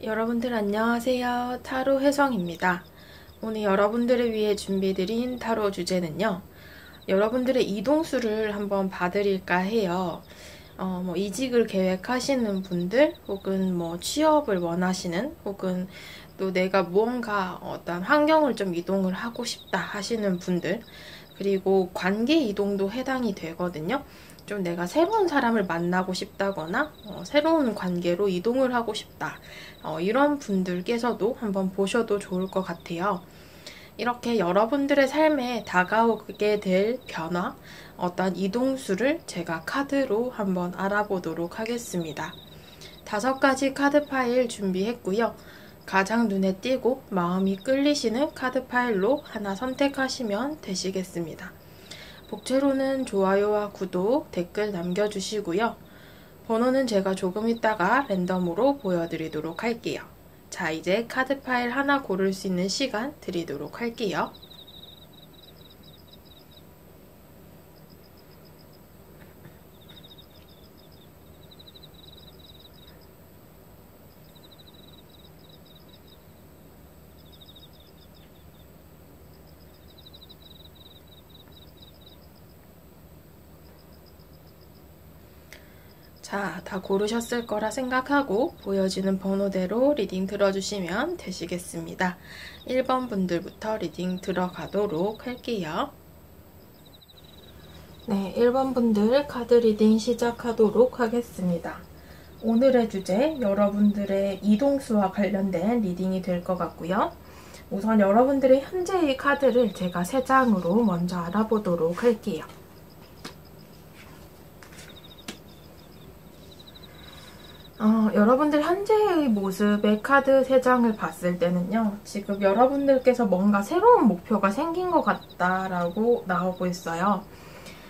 여러분들 안녕하세요. 타로 혜성입니다. 오늘 여러분들을 위해 준비드린 타로 주제는요. 여러분들의 이동수를 한번 봐드릴까 해요. 이직을 계획하시는 분들, 혹은 취업을 원하시는, 혹은 또 내가 무언가 어떤 환경을 좀 이동을 하고 싶다 하시는 분들, 그리고 관계 이동도 해당이 되거든요. 좀 내가 새로운 사람을 만나고 싶다거나 새로운 관계로 이동을 하고 싶다, 이런 분들께서도 한번 보셔도 좋을 것 같아요. 이렇게 여러분들의 삶에 다가오게 될 변화, 어떤 이동수를 제가 카드로 한번 알아보도록 하겠습니다. 5가지 카드 파일 준비했고요. 가장 눈에 띄고 마음이 끌리시는 카드 파일로 하나 선택하시면 되시겠습니다. 복채로는 좋아요와 구독, 댓글 남겨주시고요. 번호는 제가 조금 있다가 랜덤으로 보여드리도록 할게요. 자, 이제 카드 파일 하나 고를 수 있는 시간 드리도록 할게요. 자, 다 고르셨을 거라 생각하고 보여지는 번호대로 리딩 들어주시면 되시겠습니다. 1번 분들부터 리딩 들어가도록 할게요. 네, 1번 분들 카드 리딩 시작하도록 하겠습니다. 오늘의 주제, 여러분들의 이동수와 관련된 리딩이 될 것 같고요. 우선 여러분들의 현재의 카드를 제가 3장으로 먼저 알아보도록 할게요. 여러분들 현재의 모습의 카드 3장을 봤을 때는요, 지금 여러분들께서 뭔가 새로운 목표가 생긴 것 같다라고 나오고 있어요.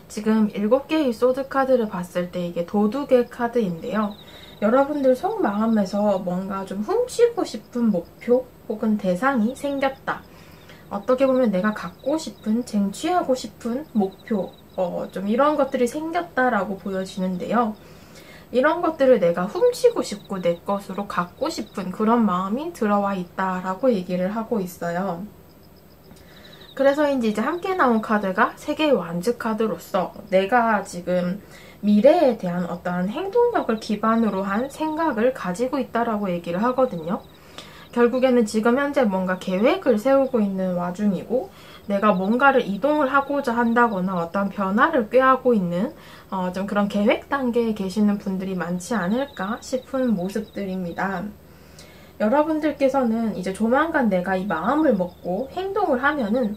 지금 7개의 소드 카드를 봤을 때 이게 도둑의 카드인데요. 여러분들 속마음에서 뭔가 좀 훔치고 싶은 목표 혹은 대상이 생겼다. 어떻게 보면 내가 갖고 싶은, 쟁취하고 싶은 목표, 좀 이런 것들이 생겼다라고 보여지는데요. 이런 것들을 내가 훔치고 싶고 내 것으로 갖고 싶은 그런 마음이 들어와 있다라고 얘기를 하고 있어요. 그래서인지 이제 함께 나온 카드가 3개의 완즈 카드로서 내가 지금 미래에 대한 어떠한 행동력을 기반으로 한 생각을 가지고 있다라고 얘기를 하거든요. 결국에는 지금 현재 뭔가 계획을 세우고 있는 와중이고, 내가 뭔가를 이동을 하고자 한다거나 어떤 변화를 꾀하고 있는 좀 그런 계획 단계에 계시는 분들이 많지 않을까 싶은 모습들입니다. 여러분들께서는 이제 조만간 내가 이 마음을 먹고 행동을 하면은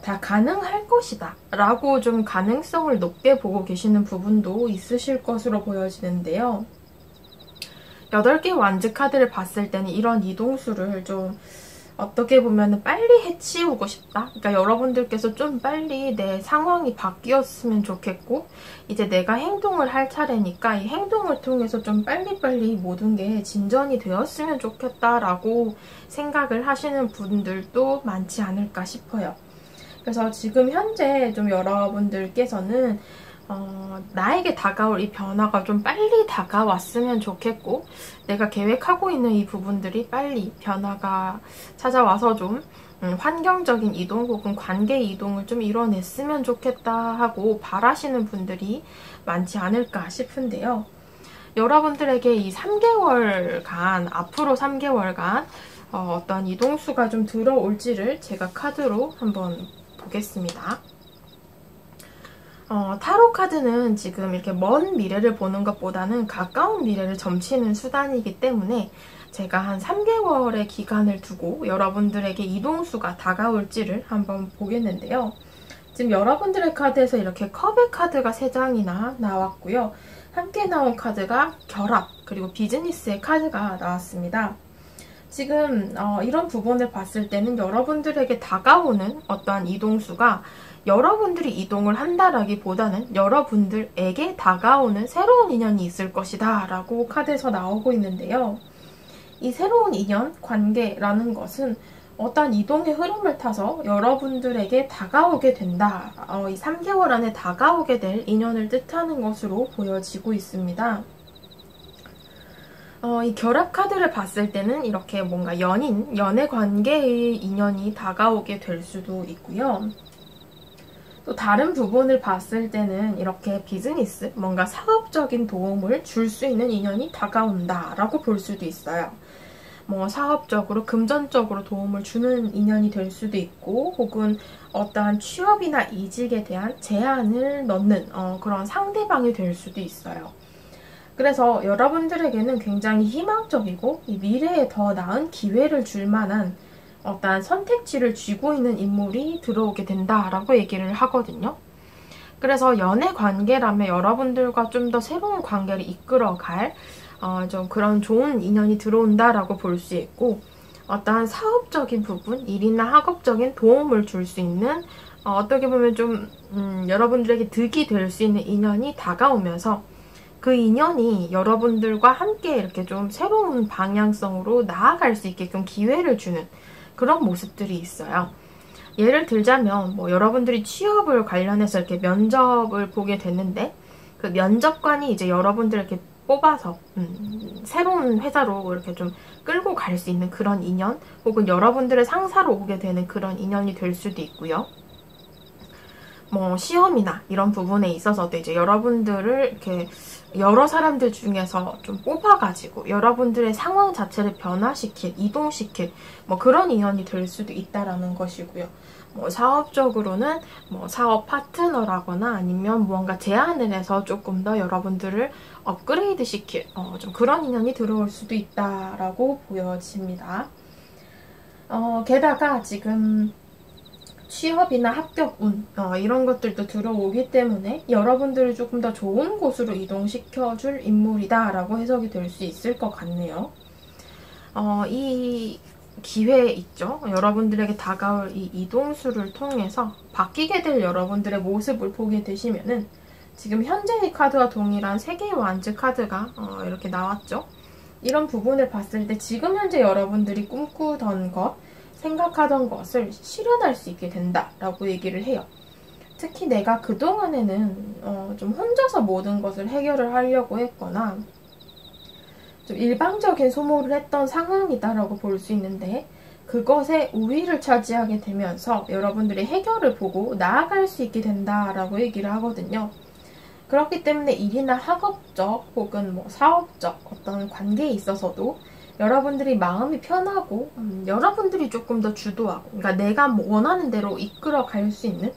다 가능할 것이다 라고 좀 가능성을 높게 보고 계시는 부분도 있으실 것으로 보여지는데요. 8개 완즈 카드를 봤을 때는 이런 이동수를 좀 어떻게 보면 빨리 해치우고 싶다. 그러니까 여러분들께서 좀 빨리 내 상황이 바뀌었으면 좋겠고, 이제 내가 행동을 할 차례니까 이 행동을 통해서 좀 빨리빨리 모든 게 진전이 되었으면 좋겠다라고 생각을 하시는 분들도 많지 않을까 싶어요. 그래서 지금 현재 좀 여러분들께서는 나에게 다가올 이 변화가 좀 빨리 다가왔으면 좋겠고, 내가 계획하고 있는 이 부분들이 빨리 변화가 찾아와서 좀 환경적인 이동 혹은 관계 이동을 좀 이뤄냈으면 좋겠다 하고 바라시는 분들이 많지 않을까 싶은데요. 여러분들에게 이 3개월간, 앞으로 3개월간 어떤 이동수가 좀 들어올지를 제가 카드로 한번 보겠습니다. 타로 카드는 지금 이렇게 먼 미래를 보는 것보다는 가까운 미래를 점치는 수단이기 때문에 제가 한 3개월의 기간을 두고 여러분들에게 이동수가 다가올지를 한번 보겠는데요. 지금 여러분들의 카드에서 이렇게 컵의 카드가 3장이나 나왔고요. 함께 나온 카드가 결합, 그리고 비즈니스의 카드가 나왔습니다. 지금 이런 부분을 봤을 때는 여러분들에게 다가오는 어떠한 이동수가 여러분들이 이동을 한다라기보다는 여러분들에게 다가오는 새로운 인연이 있을 것이다 라고 카드에서 나오고 있는데요. 이 새로운 인연, 관계라는 것은 어떤 이동의 흐름을 타서 여러분들에게 다가오게 된다. 이 3개월 안에 다가오게 될 인연을 뜻하는 것으로 보여지고 있습니다. 이 결합 카드를 봤을 때는 이렇게 뭔가 연애 관계의 인연이 다가오게 될 수도 있고요. 또 다른 부분을 봤을 때는 이렇게 비즈니스, 뭔가 사업적인 도움을 줄 수 있는 인연이 다가온다라고 볼 수도 있어요. 뭐 사업적으로, 금전적으로 도움을 주는 인연이 될 수도 있고, 혹은 어떠한 취업이나 이직에 대한 제안을 넣는 그런 상대방이 될 수도 있어요. 그래서 여러분들에게는 굉장히 희망적이고 이 미래에 더 나은 기회를 줄 만한 어떠한 선택지를 쥐고 있는 인물이 들어오게 된다라고 얘기를 하거든요. 그래서 연애 관계라면 여러분들과 좀 더 새로운 관계를 이끌어갈 좀 그런 좋은 인연이 들어온다라고 볼 수 있고, 어떠한 사업적인 부분, 일이나 학업적인 도움을 줄 수 있는 어떻게 보면 좀 여러분들에게 득이 될 수 있는 인연이 다가오면서 그 인연이 여러분들과 함께 이렇게 좀 새로운 방향성으로 나아갈 수 있게끔 기회를 주는 그런 모습들이 있어요. 예를 들자면 뭐 여러분들이 취업을 관련해서 이렇게 면접을 보게 됐는데, 그 면접관이 이제 여러분들을 이렇게 뽑아서 새로운 회사로 이렇게 좀 끌고 갈 수 있는 그런 인연, 혹은 여러분들의 상사로 오게 되는 그런 인연이 될 수도 있고요. 뭐 시험이나 이런 부분에 있어서도 이제 여러분들을 이렇게 여러 사람들 중에서 좀 뽑아가지고 여러분들의 상황 자체를 변화시킬, 이동시킬 뭐 그런 인연이 될 수도 있다라는 것이고요. 뭐 사업적으로는 뭐 사업 파트너라거나 아니면 무언가 제안을 해서 조금 더 여러분들을 업그레이드 시킬 좀 그런 인연이 들어올 수도 있다라고 보여집니다. 게다가 지금 취업이나 합격운 이런 것들도 들어오기 때문에 여러분들을 조금 더 좋은 곳으로 이동시켜줄 인물이다 라고 해석이 될 수 있을 것 같네요. 이 기회 있죠? 여러분들에게 다가올 이 이동수를 통해서 바뀌게 될 여러분들의 모습을 보게 되시면은, 지금 현재의 카드와 동일한 3개의 완즈 카드가 이렇게 나왔죠? 이런 부분을 봤을 때 지금 현재 여러분들이 꿈꾸던 것, 생각하던 것을 실현할 수 있게 된다라고 얘기를 해요. 특히 내가 그동안에는 좀 혼자서 모든 것을 해결을 하려고 했거나 좀 일방적인 소모를 했던 상황이다라고 볼 수 있는데, 그것에 우위를 차지하게 되면서 여러분들이 해결을 보고 나아갈 수 있게 된다라고 얘기를 하거든요. 그렇기 때문에 일이나 학업적 혹은 뭐 사업적 어떤 관계에 있어서도 여러분들이 마음이 편하고 여러분들이 조금 더 주도하고, 그러니까 내가 원하는 대로 이끌어 갈 수 있는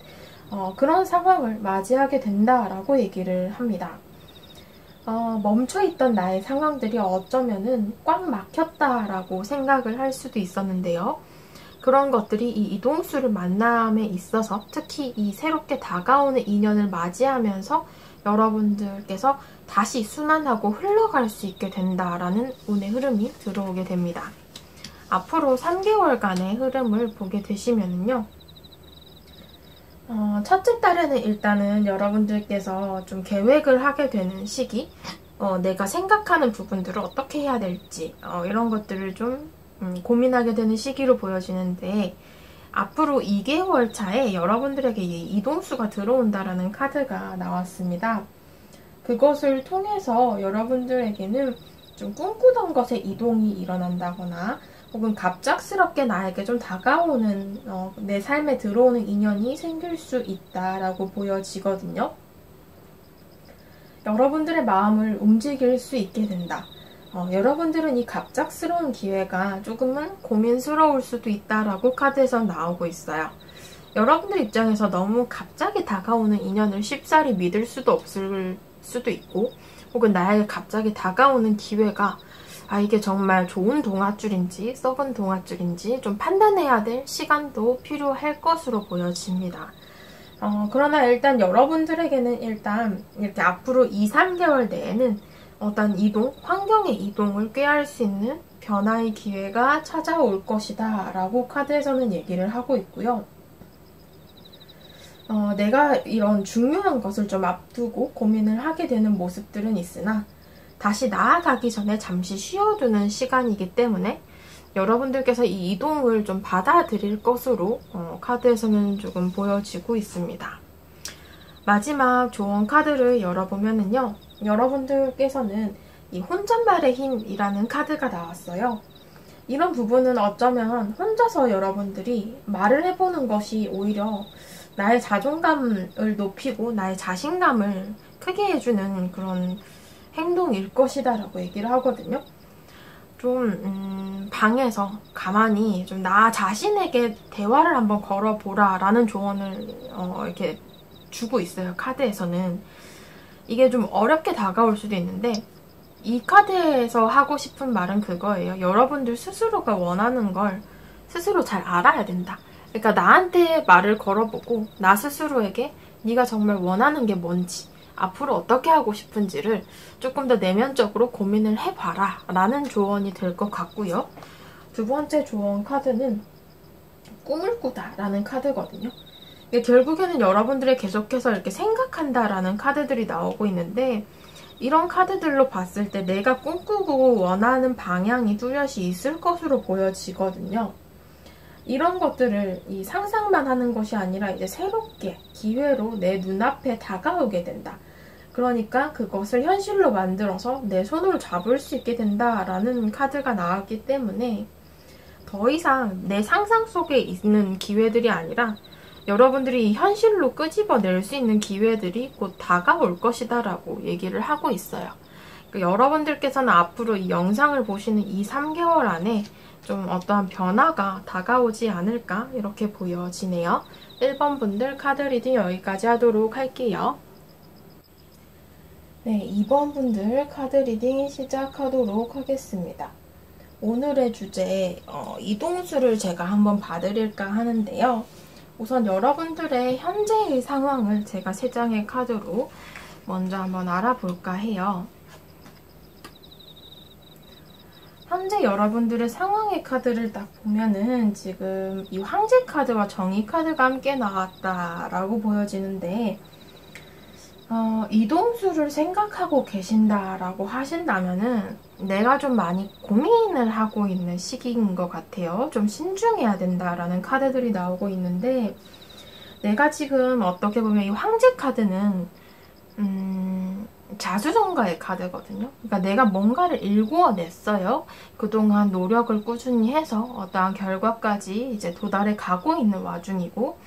그런 상황을 맞이하게 된다라고 얘기를 합니다. 멈춰있던 나의 상황들이 어쩌면은 꽉 막혔다라고 생각을 할 수도 있었는데요. 그런 것들이 이 이동수를 만남에 있어서, 특히 이 새롭게 다가오는 인연을 맞이하면서 여러분들께서 다시 순환하고 흘러갈 수 있게 된다라는 운의 흐름이 들어오게 됩니다. 앞으로 3개월간의 흐름을 보게 되시면은요, 첫째 달에는 일단은 여러분들께서 좀 계획을 하게 되는 시기, 내가 생각하는 부분들을 어떻게 해야 될지 이런 것들을 좀 고민하게 되는 시기로 보여지는데, 앞으로 2개월 차에 여러분들에게 이동수가 들어온다라는 카드가 나왔습니다. 그것을 통해서 여러분들에게는 좀 꿈꾸던 것에 이동이 일어난다거나, 혹은 갑작스럽게 나에게 좀 다가오는 내 삶에 들어오는 인연이 생길 수 있다라고 보여지거든요. 여러분들의 마음을 움직일 수 있게 된다. 여러분들은 이 갑작스러운 기회가 조금은 고민스러울 수도 있다라고 카드에서 나오고 있어요. 여러분들 입장에서 너무 갑자기 다가오는 인연을 쉽사리 믿을 수도 없을 수도 있고, 혹은 나에게 갑자기 다가오는 기회가 이게 정말 좋은 동아줄인지 썩은 동아줄인지 좀 판단해야 될 시간도 필요할 것으로 보여집니다. 그러나 일단 여러분들에게는 일단 이렇게 앞으로 2, 3개월 내에는 어떤 이동, 환경의 이동을 꾀할 수 있는 변화의 기회가 찾아올 것이다 라고 카드에서는 얘기를 하고 있고요. 내가 이런 중요한 것을 좀 앞두고 고민을 하게 되는 모습들은 있으나, 다시 나아가기 전에 잠시 쉬어두는 시간이기 때문에 여러분들께서 이 이동을 좀 받아들일 것으로 카드에서는 조금 보여지고 있습니다. 마지막 조언 카드를 열어보면은요, 여러분들께서는 이 혼잣말의 힘이라는 카드가 나왔어요. 이런 부분은 어쩌면 혼자서 여러분들이 말을 해보는 것이 오히려 나의 자존감을 높이고 나의 자신감을 크게 해주는 그런 행동일 것이다 라고 얘기를 하거든요. 좀 방에서 가만히 좀 나 자신에게 대화를 한번 걸어보라 라는 조언을 이렇게 주고 있어요. 카드에서는. 이게 좀 어렵게 다가올 수도 있는데 이 카드에서 하고 싶은 말은 그거예요. 여러분들 스스로가 원하는 걸 스스로 잘 알아야 된다. 그러니까 나한테 말을 걸어보고 나 스스로에게 네가 정말 원하는 게 뭔지, 앞으로 어떻게 하고 싶은지를 조금 더 내면적으로 고민을 해봐라 라는 조언이 될 것 같고요. 두 번째 조언 카드는 꿈을 꾸다 라는 카드거든요. 결국에는 여러분들이 계속해서 이렇게 생각한다 라는 카드들이 나오고 있는데, 이런 카드들로 봤을 때 내가 꿈꾸고 원하는 방향이 뚜렷이 있을 것으로 보여지거든요. 이런 것들을 이 상상만 하는 것이 아니라 이제 새롭게 기회로 내 눈앞에 다가오게 된다. 그러니까 그것을 현실로 만들어서 내 손을 잡을 수 있게 된다라는 카드가 나왔기 때문에 더 이상 내 상상 속에 있는 기회들이 아니라 여러분들이 현실로 끄집어낼 수 있는 기회들이 곧 다가올 것이다 라고 얘기를 하고 있어요. 그러니까 여러분들께서는 앞으로 이 영상을 보시는 이 3개월 안에 좀 어떠한 변화가 다가오지 않을까 이렇게 보여지네요. 1번 분들 카드 리딩 여기까지 하도록 할게요. 네, 2번 분들 카드 리딩 시작하도록 하겠습니다. 오늘의 주제 이동수를 제가 한번 봐드릴까 하는데요. 우선 여러분들의 현재의 상황을 제가 3장의 카드로 먼저 한번 알아볼까 해요. 현재 여러분들의 상황의 카드를 딱 보면은 지금 이 황제 카드와 정의 카드가 함께 나왔다라고 보여지는데, 이동수를 생각하고 계신다라고 하신다면은 내가 좀 많이 고민을 하고 있는 시기인 것 같아요. 좀 신중해야 된다라는 카드들이 나오고 있는데, 내가 지금 어떻게 보면 이 황제 카드는 자수성가의 카드거든요. 그러니까 내가 뭔가를 일구어냈어요. 그동안 노력을 꾸준히 해서 어떠한 결과까지 이제 도달해 가고 있는 와중이고,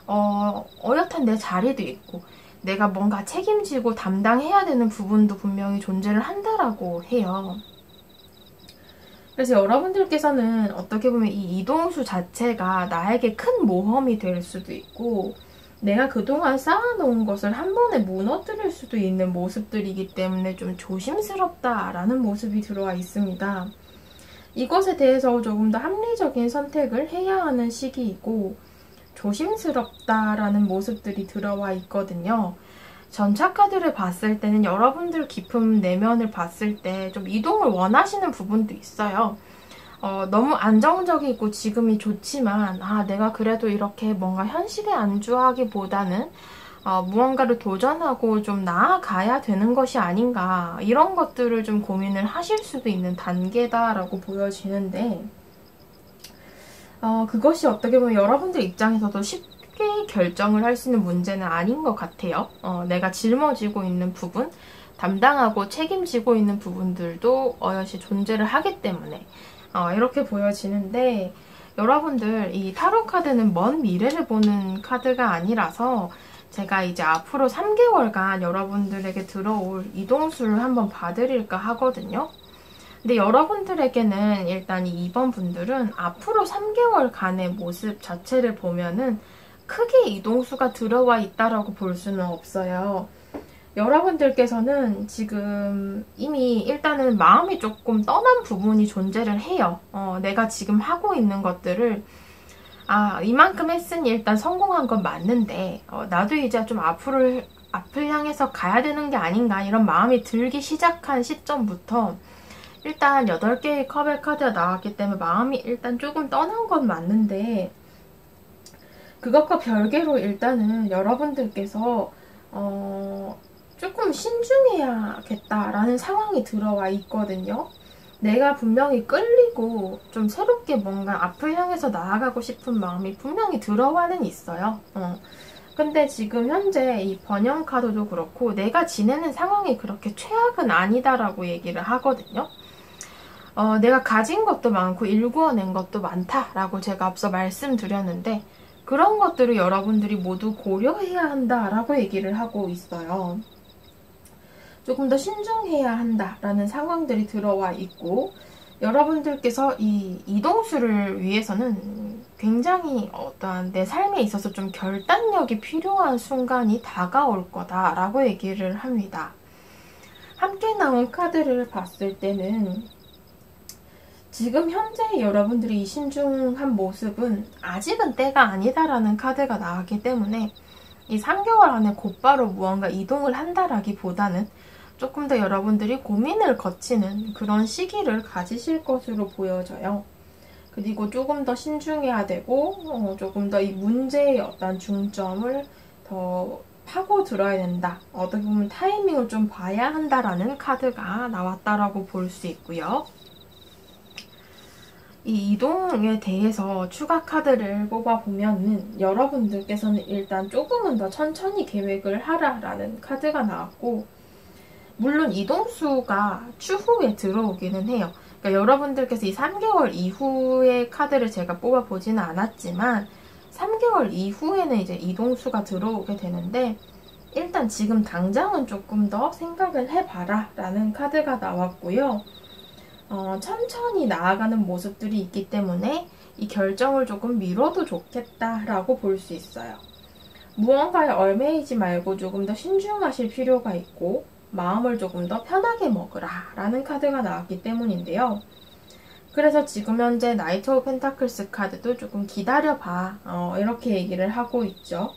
어엿한 내 자리도 있고, 내가 뭔가 책임지고 담당해야 되는 부분도 분명히 존재를 한다라고 해요. 그래서 여러분들께서는 어떻게 보면 이 이동수 자체가 나에게 큰 모험이 될 수도 있고, 내가 그동안 쌓아놓은 것을 한 번에 무너뜨릴 수도 있는 모습들이기 때문에 좀 조심스럽다라는 모습이 들어와 있습니다. 이것에 대해서 조금 더 합리적인 선택을 해야 하는 시기이고 조심스럽다라는 모습들이 들어와 있거든요. 전차 카드를 봤을 때는 여러분들 깊은 내면을 봤을 때 좀 이동을 원하시는 부분도 있어요. 너무 안정적이고 지금이 좋지만 내가 그래도 이렇게 뭔가 현실에 안주하기보다는 무언가를 도전하고 좀 나아가야 되는 것이 아닌가, 이런 것들을 좀 고민을 하실 수도 있는 단계다라고 보여지는데, 그것이 어떻게 보면 여러분들 입장에서도 쉽게 결정을 할 수 있는 문제는 아닌 것 같아요. 내가 짊어지고 있는 부분, 담당하고 책임지고 있는 부분들도 어여시 존재를 하기 때문에 이렇게 보여지는데, 여러분들 이 타로 카드는 먼 미래를 보는 카드가 아니라서 제가 이제 앞으로 3개월간 여러분들에게 들어올 이동수를 한번 봐드릴까 하거든요. 근데 여러분들에게는 일단 이 2번 분들은 앞으로 3개월간의 모습 자체를 보면은 크게 이동수가 들어와 있다라고 볼 수는 없어요. 여러분들께서는 지금 이미 일단은 마음이 조금 떠난 부분이 존재를 해요. 내가 지금 하고 있는 것들을 이만큼 했으니 일단 성공한 건 맞는데 나도 이제 좀 앞을 향해서 가야 되는 게 아닌가, 이런 마음이 들기 시작한 시점부터 일단 8개의 컵의 카드가 나왔기 때문에 마음이 일단 조금 떠난 건 맞는데, 그것과 별개로 일단은 여러분들께서 조금 신중해야겠다라는 상황이 들어와 있거든요. 내가 분명히 끌리고 좀 새롭게 뭔가 앞을 향해서 나아가고 싶은 마음이 분명히 들어와는 있어요. 근데 지금 현재 이 번영 카드도 그렇고 내가 지내는 상황이 그렇게 최악은 아니다라고 얘기를 하거든요. 내가 가진 것도 많고 일구어낸 것도 많다라고 제가 앞서 말씀드렸는데 그런 것들을 여러분들이 모두 고려해야 한다라고 얘기를 하고 있어요. 조금 더 신중해야 한다라는 상황들이 들어와 있고 여러분들께서 이 이동수를 위해서는 굉장히 어떠한 내 삶에 있어서 좀 결단력이 필요한 순간이 다가올 거다라고 얘기를 합니다. 함께 나온 카드를 봤을 때는 지금 현재 여러분들이 신중한 모습은 아직은 때가 아니다라는 카드가 나왔기 때문에 이 3개월 안에 곧바로 무언가 이동을 한다라기보다는 조금 더 여러분들이 고민을 거치는 그런 시기를 가지실 것으로 보여져요. 그리고 조금 더 신중해야 되고 조금 더 이 문제의 어떤 중점을 더 파고들어야 된다. 어떻게 보면 타이밍을 좀 봐야 한다라는 카드가 나왔다라고 볼 수 있고요. 이 이동에 대해서 추가 카드를 뽑아보면은 여러분들께서는 일단 조금은 더 천천히 계획을 하라라는 카드가 나왔고 물론 이동수가 추후에 들어오기는 해요. 그러니까 여러분들께서 이 3개월 이후의 카드를 제가 뽑아보지는 않았지만 3개월 이후에는 이제 이동수가 들어오게 되는데 일단 지금 당장은 조금 더 생각을 해봐라 라는 카드가 나왔고요. 천천히 나아가는 모습들이 있기 때문에 이 결정을 조금 미뤄도 좋겠다라고 볼 수 있어요. 무언가에 얽매이지 말고 조금 더 신중하실 필요가 있고 마음을 조금 더 편하게 먹으라 라는 카드가 나왔기 때문인데요. 그래서 지금 현재 나이트 오브 펜타클스 카드도 조금 기다려봐 이렇게 얘기를 하고 있죠.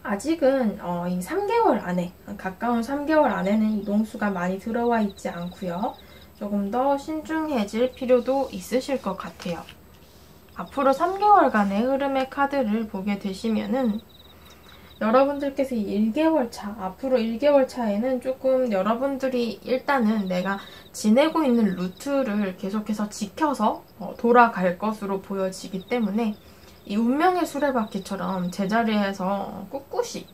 아직은 이 3개월 안에 가까운 3개월 안에는 이동수가 많이 들어와 있지 않고요. 조금 더 신중해질 필요도 있으실 것 같아요. 앞으로 3개월간의 흐름의 카드를 보게 되시면은 여러분들께서 이 1개월 차, 앞으로 1개월 차에는 조금 여러분들이 일단은 내가 지내고 있는 루트를 계속해서 지켜서 돌아갈 것으로 보여지기 때문에 이 운명의 수레바퀴처럼 제자리에서 꿋꿋이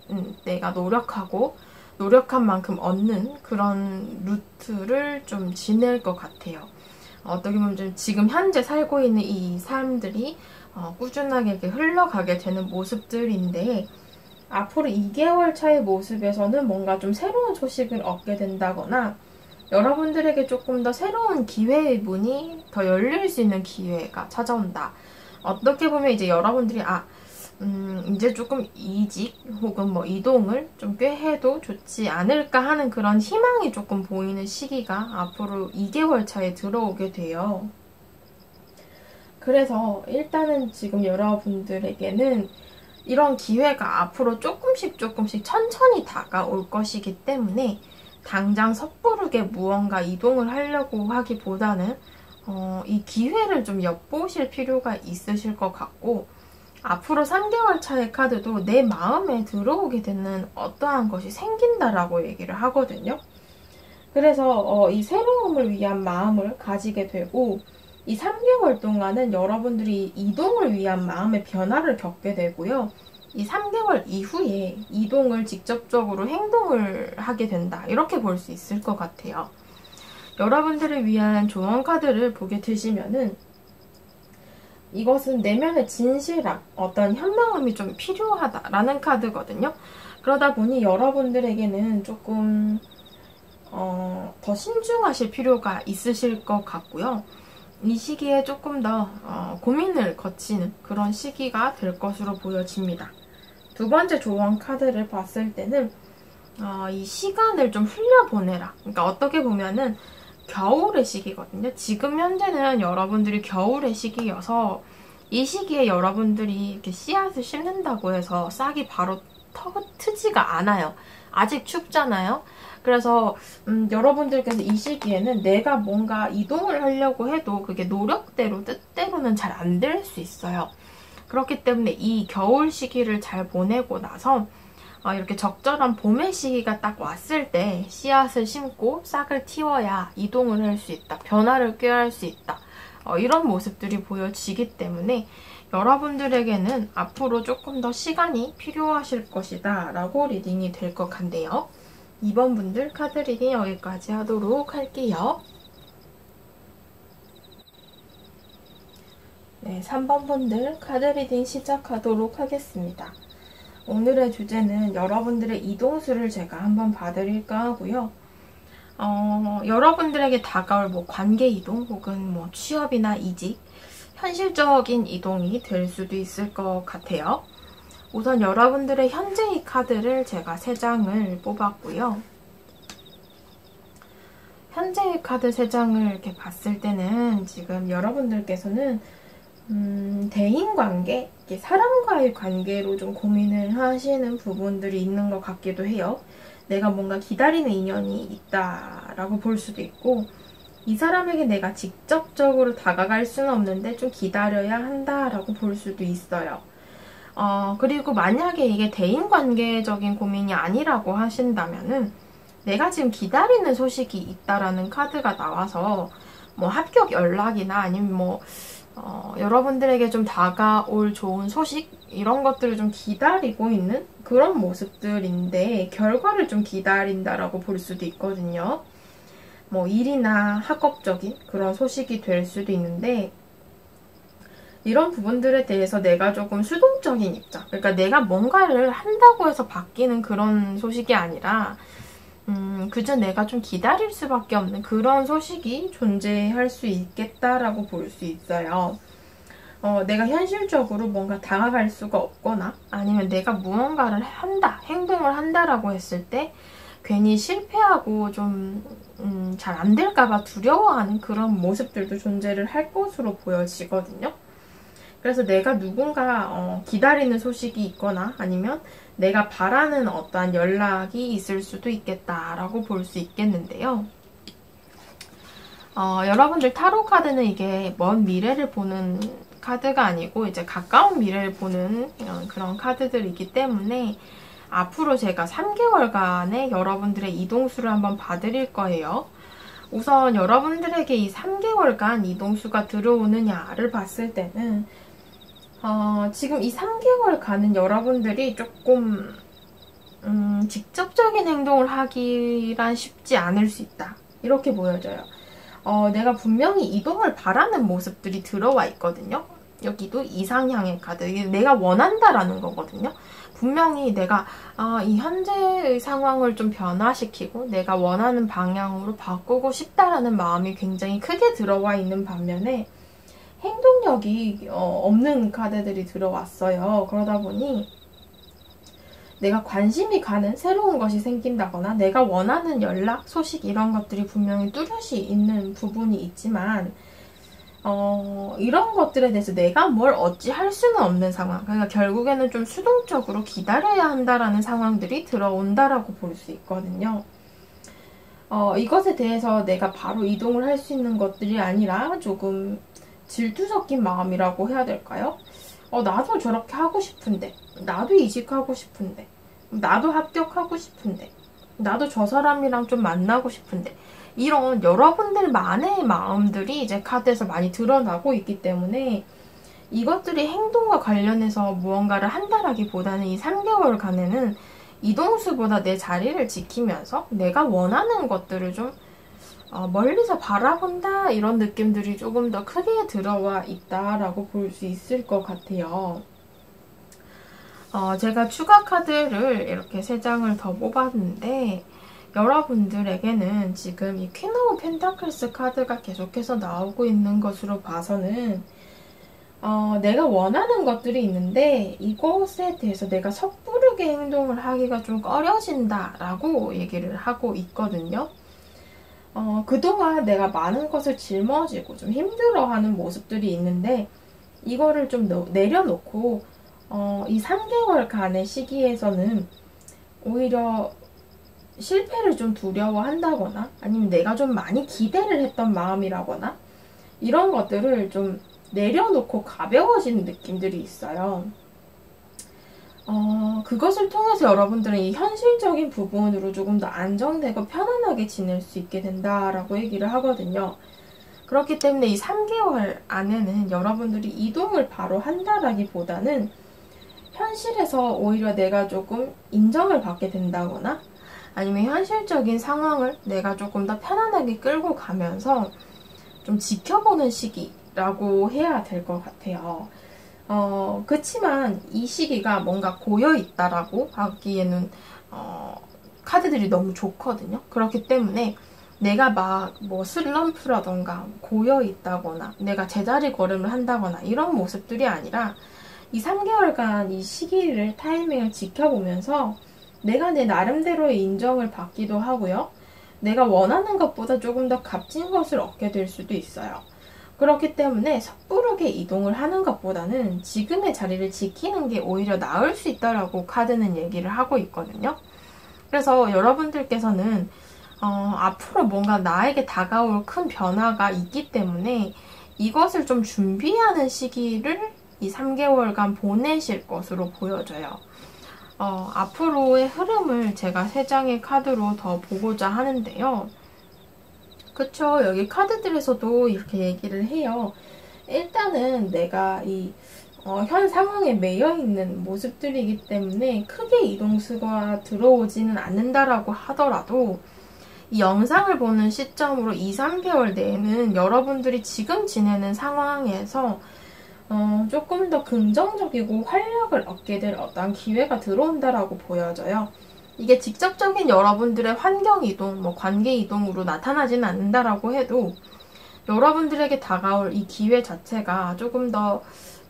내가 노력하고 노력한 만큼 얻는 그런 루트를 좀 지낼 것 같아요. 어떻게 보면 좀 지금 현재 살고 있는 이 삶들이 꾸준하게 이렇게 흘러가게 되는 모습들인데 앞으로 2개월 차의 모습에서는 뭔가 좀 새로운 소식을 얻게 된다거나 여러분들에게 조금 더 새로운 기회의 문이 더 열릴 수 있는 기회가 찾아온다. 어떻게 보면 이제 여러분들이 이제 조금 이직 혹은 뭐 이동을 좀 꽤 해도 좋지 않을까 하는 그런 희망이 조금 보이는 시기가 앞으로 2개월 차에 들어오게 돼요. 그래서 일단은 지금 여러분들에게는 이런 기회가 앞으로 조금씩 천천히 다가올 것이기 때문에 당장 섣부르게 무언가 이동을 하려고 하기보다는 이 기회를 좀 엿보실 필요가 있으실 것 같고 앞으로 3개월 차의 카드도 내 마음에 들어오게 되는 어떠한 것이 생긴다라고 얘기를 하거든요. 그래서 이 새로움을 위한 마음을 가지게 되고 이 3개월 동안은 여러분들이 이동을 위한 마음의 변화를 겪게 되고요. 이 3개월 이후에 이동을 직접적으로 행동을 하게 된다. 이렇게 볼 수 있을 것 같아요. 여러분들을 위한 조언 카드를 보게 되시면은 이것은 내면의 진실함, 어떤 현명함이 좀 필요하다라는 카드거든요. 그러다 보니 여러분들에게는 조금 더 신중하실 필요가 있으실 것 같고요. 이 시기에 조금 더 고민을 거치는 그런 시기가 될 것으로 보여집니다. 두 번째 조언 카드를 봤을 때는 이 시간을 좀 흘려보내라. 그러니까 어떻게 보면은 겨울의 시기거든요. 지금 현재는 여러분들이 겨울의 시기여서 이 시기에 여러분들이 이렇게 씨앗을 심는다고 해서 싹이 바로 트지가 않아요. 아직 춥잖아요. 그래서 여러분들께서 이 시기에는 내가 뭔가 이동을 하려고 해도 그게 노력대로 뜻대로는 잘 안 될 수 있어요. 그렇기 때문에 이 겨울 시기를 잘 보내고 나서 이렇게 적절한 봄의 시기가 딱 왔을 때 씨앗을 심고 싹을 틔워야 이동을 할 수 있다. 변화를 꾀할 수 있다. 이런 모습들이 보여지기 때문에 여러분들에게는 앞으로 조금 더 시간이 필요하실 것이다 라고 리딩이 될 것 같네요. 2번 분들 카드 리딩 여기까지 하도록 할게요. 네, 3번 분들 카드 리딩 시작하도록 하겠습니다. 오늘의 주제는 여러분들의 이동수를 제가 한번 봐드릴까 하고요. 여러분들에게 다가올 뭐 관계 이동 혹은 뭐 취업이나 이직, 현실적인 이동이 될 수도 있을 것 같아요. 우선 여러분들의 현재의 카드를 제가 3장을 뽑았고요. 현재의 카드 3장을 이렇게 봤을 때는 지금 여러분들께서는 대인관계, 사람과의 관계로 좀 고민을 하시는 부분들이 있는 것 같기도 해요. 내가 뭔가 기다리는 인연이 있다라고 볼 수도 있고, 이 사람에게 내가 직접적으로 다가갈 수는 없는데 좀 기다려야 한다라고 볼 수도 있어요. 그리고 만약에 이게 대인관계적인 고민이 아니라고 하신다면은 내가 지금 기다리는 소식이 있다라는 카드가 나와서 뭐 합격 연락이나 아니면 뭐 여러분들에게 좀 다가올 좋은 소식 이런 것들을 좀 기다리고 있는 그런 모습들인데 결과를 좀 기다린다라고 볼 수도 있거든요. 뭐 일이나 학업적인 그런 소식이 될 수도 있는데 이런 부분들에 대해서 내가 조금 수동적인 입장, 그러니까 내가 뭔가를 한다고 해서 바뀌는 그런 소식이 아니라 그저 내가 좀 기다릴 수밖에 없는 그런 소식이 존재할 수 있겠다라고 볼 수 있어요. 내가 현실적으로 뭔가 다가갈 수가 없거나 아니면 내가 무언가를 한다, 행동을 한다라고 했을 때 괜히 실패하고 좀 잘 안 될까봐 두려워하는 그런 모습들도 존재를 할 것으로 보여지거든요. 그래서 내가 누군가 기다리는 소식이 있거나 아니면 내가 바라는 어떠한 연락이 있을 수도 있겠다라고 볼 수 있겠는데요. 여러분들 타로 카드는 이게 먼 미래를 보는 카드가 아니고 이제 가까운 미래를 보는 그런 카드들이기 때문에 앞으로 제가 3개월간의 여러분들의 이동수를 한번 봐드릴 거예요. 우선 여러분들에게 이 3개월간 이동수가 들어오느냐를 봤을 때는 지금 이 3개월간은 여러분들이 조금 직접적인 행동을 하기란 쉽지 않을 수 있다. 이렇게 보여져요. 내가 분명히 이동을 바라는 모습들이 들어와 있거든요. 여기도 이상향의 카드. 이게 내가 원한다라는 거거든요. 분명히 내가 이 현재의 상황을 좀 변화시키고 내가 원하는 방향으로 바꾸고 싶다라는 마음이 굉장히 크게 들어와 있는 반면에 행동력이 없는 카드들이 들어왔어요. 그러다 보니 내가 관심이 가는 새로운 것이 생긴다거나 내가 원하는 연락, 소식 이런 것들이 분명히 뚜렷이 있는 부분이 있지만 이런 것들에 대해서 내가 뭘 어찌 할 수는 없는 상황. 그러니까 결국에는 좀 수동적으로 기다려야 한다라는 상황들이 들어온다라고 볼 수 있거든요. 이것에 대해서 내가 바로 이동을 할 수 있는 것들이 아니라 조금 질투 섞인 마음이라고 해야 될까요? 나도 저렇게 하고 싶은데, 나도 이직하고 싶은데, 나도 합격하고 싶은데, 나도 저 사람이랑 좀 만나고 싶은데, 이런 여러분들만의 마음들이 이제 카드에서 많이 드러나고 있기 때문에 이것들이 행동과 관련해서 무언가를 한다라기보다는 이 3개월간에는 이동수보다 내 자리를 지키면서 내가 원하는 것들을 좀 멀리서 바라본다 이런 느낌들이 조금 더 크게 들어와 있다라고 볼 수 있을 것 같아요. 제가 추가 카드를 이렇게 3장을 더 뽑았는데 여러분들에게는 지금 이 퀸 오브 펜타클스 카드가 계속해서 나오고 있는 것으로 봐서는 내가 원하는 것들이 있는데 이것에 대해서 내가 섣부르게 행동을 하기가 좀 꺼려진다라고 얘기를 하고 있거든요. 그동안 내가 많은 것을 짊어지고 좀 힘들어하는 모습들이 있는데 이거를 좀 내려놓고 이 3개월간의 시기에서는 오히려 실패를 좀 두려워한다거나 아니면 내가 좀 많이 기대를 했던 마음이라거나 이런 것들을 좀 내려놓고 가벼워지는 느낌들이 있어요. 그것을 통해서 여러분들은 이 현실적인 부분으로 조금 더 안정되고 편안하게 지낼 수 있게 된다라고 얘기를 하거든요. 그렇기 때문에 이 3개월 안에는 여러분들이 이동을 바로 한다라기보다는 현실에서 오히려 내가 조금 인정을 받게 된다거나 아니면 현실적인 상황을 내가 조금 더 편안하게 끌고 가면서 좀 지켜보는 시기라고 해야 될 것 같아요. 그치만 이 시기가 뭔가 고여있다라고 하기에는 카드들이 너무 좋거든요. 그렇기 때문에 내가 막 뭐 슬럼프라던가 고여있다거나 내가 제자리 걸음을 한다거나 이런 모습들이 아니라 이 3개월간 이 시기를 타이밍을 지켜보면서 내가 내 나름대로의 인정을 받기도 하고요. 내가 원하는 것보다 조금 더 값진 것을 얻게 될 수도 있어요. 그렇기 때문에 섣부르게 이동을 하는 것보다는 지금의 자리를 지키는 게 오히려 나을 수 있다라고 카드는 얘기를 하고 있거든요. 그래서 여러분들께서는 앞으로 뭔가 나에게 다가올 큰 변화가 있기 때문에 이것을 좀 준비하는 시기를 이 3개월간 보내실 것으로 보여져요. 앞으로의 흐름을 제가 3장의 카드로 더 보고자 하는데요. 그쵸, 여기 카드들에서도 이렇게 얘기를 해요. 일단은 내가 현 상황에 매여있는 모습들이기 때문에 크게 이동수가 들어오지는 않는다라고 하더라도 이 영상을 보는 시점으로 2, 3개월 내에는 여러분들이 지금 지내는 상황에서 조금 더 긍정적이고 활력을 얻게 될 어떤 기회가 들어온다라고 보여져요. 이게 직접적인 여러분들의 환경 이동, 관계 이동으로 나타나지는 않는다라고 해도 여러분들에게 다가올 이 기회 자체가 조금 더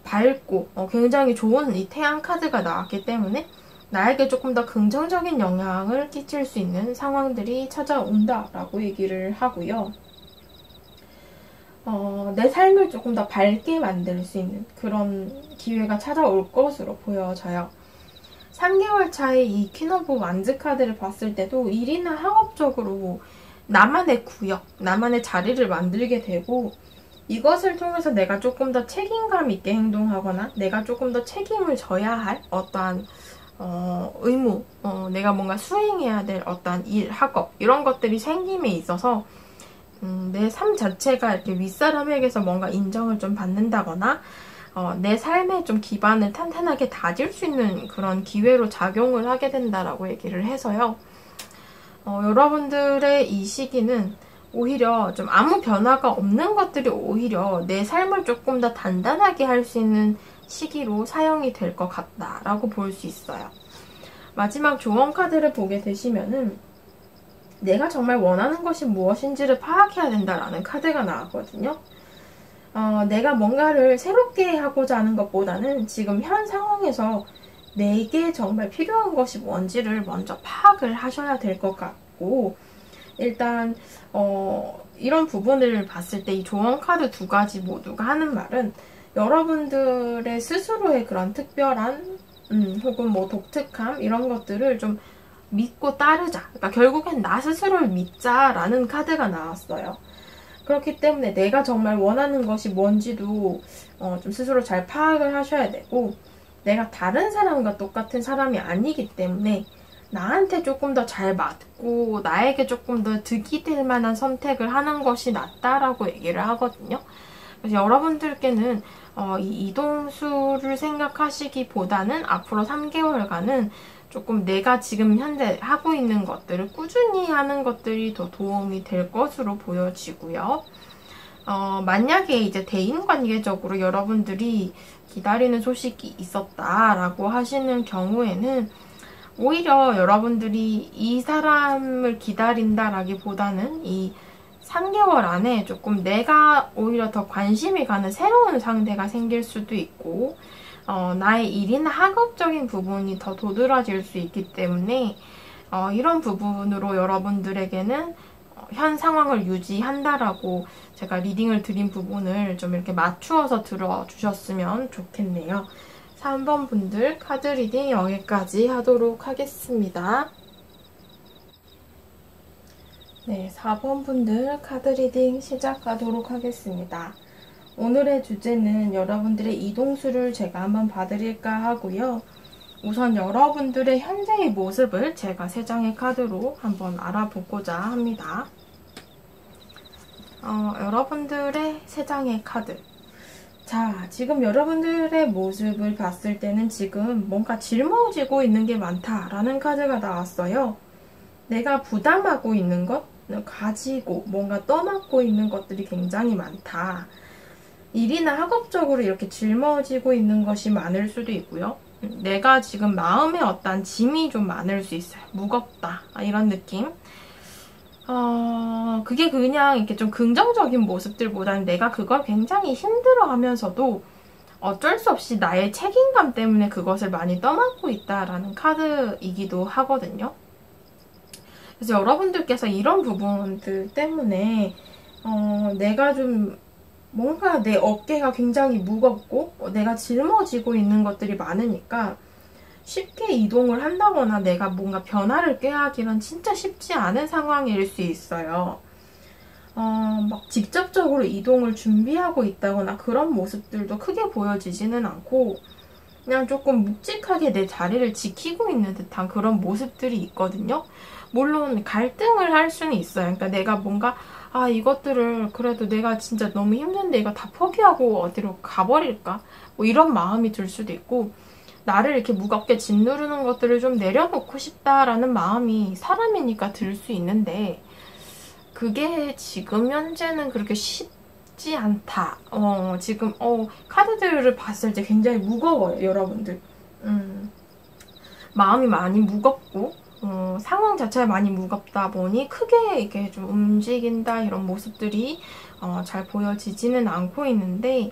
밝고 굉장히 좋은 이 태양 카드가 나왔기 때문에 나에게 조금 더 긍정적인 영향을 끼칠 수 있는 상황들이 찾아온다라고 얘기를 하고요. 내 삶을 조금 더 밝게 만들 수 있는 그런 기회가 찾아올 것으로 보여져요. 3개월 차에 이 퀸 오브 완즈 카드를 봤을 때도 일이나 학업적으로 나만의 구역, 나만의 자리를 만들게 되고 이것을 통해서 내가 조금 더 책임감 있게 행동하거나 내가 조금 더 책임을 져야 할 어떠한 의무, 내가 뭔가 수행해야 될 어떠한 일, 학업 이런 것들이 생김에 있어서 내 삶 자체가 이렇게 윗사람에게서 뭔가 인정을 좀 받는다거나 내 삶의 좀 기반을 탄탄하게 다질 수 있는 그런 기회로 작용을 하게 된다라고 얘기를 해서요. 여러분들의 이 시기는 오히려 좀 아무 변화가 없는 것들이 오히려 내 삶을 조금 더 단단하게 할 수 있는 시기로 사용이 될 것 같다라고 볼 수 있어요. 마지막 조언 카드를 보게 되시면은 내가 정말 원하는 것이 무엇인지를 파악해야 된다라는 카드가 나왔거든요. 내가 뭔가를 새롭게 하고자 하는 것보다는 지금 현 상황에서 내게 정말 필요한 것이 뭔지를 먼저 파악을 하셔야 될 것 같고 일단 이런 부분을 봤을 때 이 조언 카드 2가지 모두가 하는 말은 여러분들의 스스로의 그런 특별한 혹은 독특함 이런 것들을 좀 믿고 따르자. 그러니까 결국엔 나 스스로를 믿자라는 카드가 나왔어요. 그렇기 때문에 내가 정말 원하는 것이 뭔지도 좀 스스로 잘 파악을 하셔야 되고 내가 다른 사람과 똑같은 사람이 아니기 때문에 나한테 조금 더 잘 맞고 나에게 조금 더 득이 될 만한 선택을 하는 것이 낫다라고 얘기를 하거든요. 그래서 여러분들께는 이 이동수를 생각하시기보다는 앞으로 3개월간은 조금 내가 지금 현재 하고 있는 것들을 꾸준히 하는 것들이 더 도움이 될 것으로 보여지고요. 만약에 이제 대인관계적으로 여러분들이 기다리는 소식이 있었다라고 하시는 경우에는 오히려 여러분들이 이 사람을 기다린다라기보다는 이 3개월 안에 조금 내가 오히려 더 관심이 가는 새로운 상대가 생길 수도 있고 나의 일이나 학업적인 부분이 더 도드라질 수 있기 때문에 이런 부분으로 여러분들에게는 현 상황을 유지한다라고 제가 리딩을 드린 부분을 좀 이렇게 맞추어서 들어주셨으면 좋겠네요. 3번 분들 카드 리딩 여기까지 하도록 하겠습니다. 네, 4번 분들 카드 리딩 시작하도록 하겠습니다. 오늘의 주제는 여러분들의 이동수를 제가 한번 봐드릴까 하고요. 우선 여러분들의 현재의 모습을 제가 3장의 카드로 한번 알아보고자 합니다. 여러분들의 세 장의 카드. 자, 지금 여러분들의 모습을 봤을 때는 지금 뭔가 짊어지고 있는 게 많다라는 카드가 나왔어요. 내가 부담하고 있는 것, 가지고 뭔가 떠맡고 있는 것들이 굉장히 많다. 일이나 학업적으로 이렇게 짊어지고 있는 것이 많을 수도 있고요. 내가 지금 마음에 어떤 짐이 좀 많을 수 있어요. 무겁다, 이런 느낌. 그게 그냥 이렇게 좀 긍정적인 모습들보다는 내가 그걸 굉장히 힘들어하면서도 어쩔 수 없이 나의 책임감 때문에 그것을 많이 떠맡고 있다라는 카드이기도 하거든요. 그래서 여러분들께서 이런 부분들 때문에 내가 좀 뭔가 내 어깨가 굉장히 무겁고 내가 짊어지고 있는 것들이 많으니까 쉽게 이동을 한다거나 내가 뭔가 변화를 꾀하기는 진짜 쉽지 않은 상황일 수 있어요. 막 직접적으로 이동을 준비하고 있다거나 그런 모습들도 크게 보여지지는 않고 그냥 조금 묵직하게 내 자리를 지키고 있는 듯한 그런 모습들이 있거든요. 물론 갈등을 할 수는 있어요. 그러니까 내가 뭔가 이것들을 그래도 내가 진짜 너무 힘든데 이거 다 포기하고 어디로 가버릴까? 뭐 이런 마음이 들 수도 있고 나를 이렇게 무겁게 짓누르는 것들을 좀 내려놓고 싶다라는 마음이 사람이니까 들 수 있는데 그게 지금 현재는 그렇게 쉽지 않다. 지금 카드들을 봤을 때 굉장히 무거워요, 여러분들. 마음이 많이 무겁고 상황 자체가 많이 무겁다 보니 크게 이렇게 좀 움직인다 이런 모습들이 잘 보여지지는 않고 있는데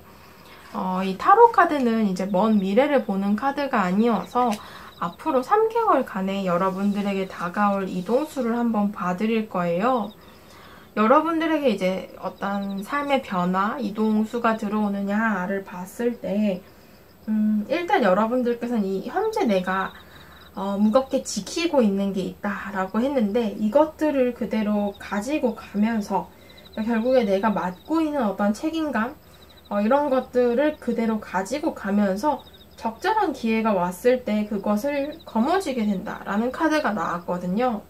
이 타로 카드는 이제 먼 미래를 보는 카드가 아니어서 앞으로 3개월간의 여러분들에게 다가올 이동수를 한번 봐드릴 거예요. 여러분들에게 이제 어떤 삶의 변화, 이동수가 들어오느냐를 봤을 때 일단 여러분들께서는 이 현재 내가 무겁게 지키고 있는 게 있다라고 했는데 이것들을 그대로 가지고 가면서 결국에 내가 맡고 있는 어떤 책임감 이런 것들을 그대로 가지고 가면서 적절한 기회가 왔을 때 그것을 거머쥐게 된다라는 카드가 나왔거든요.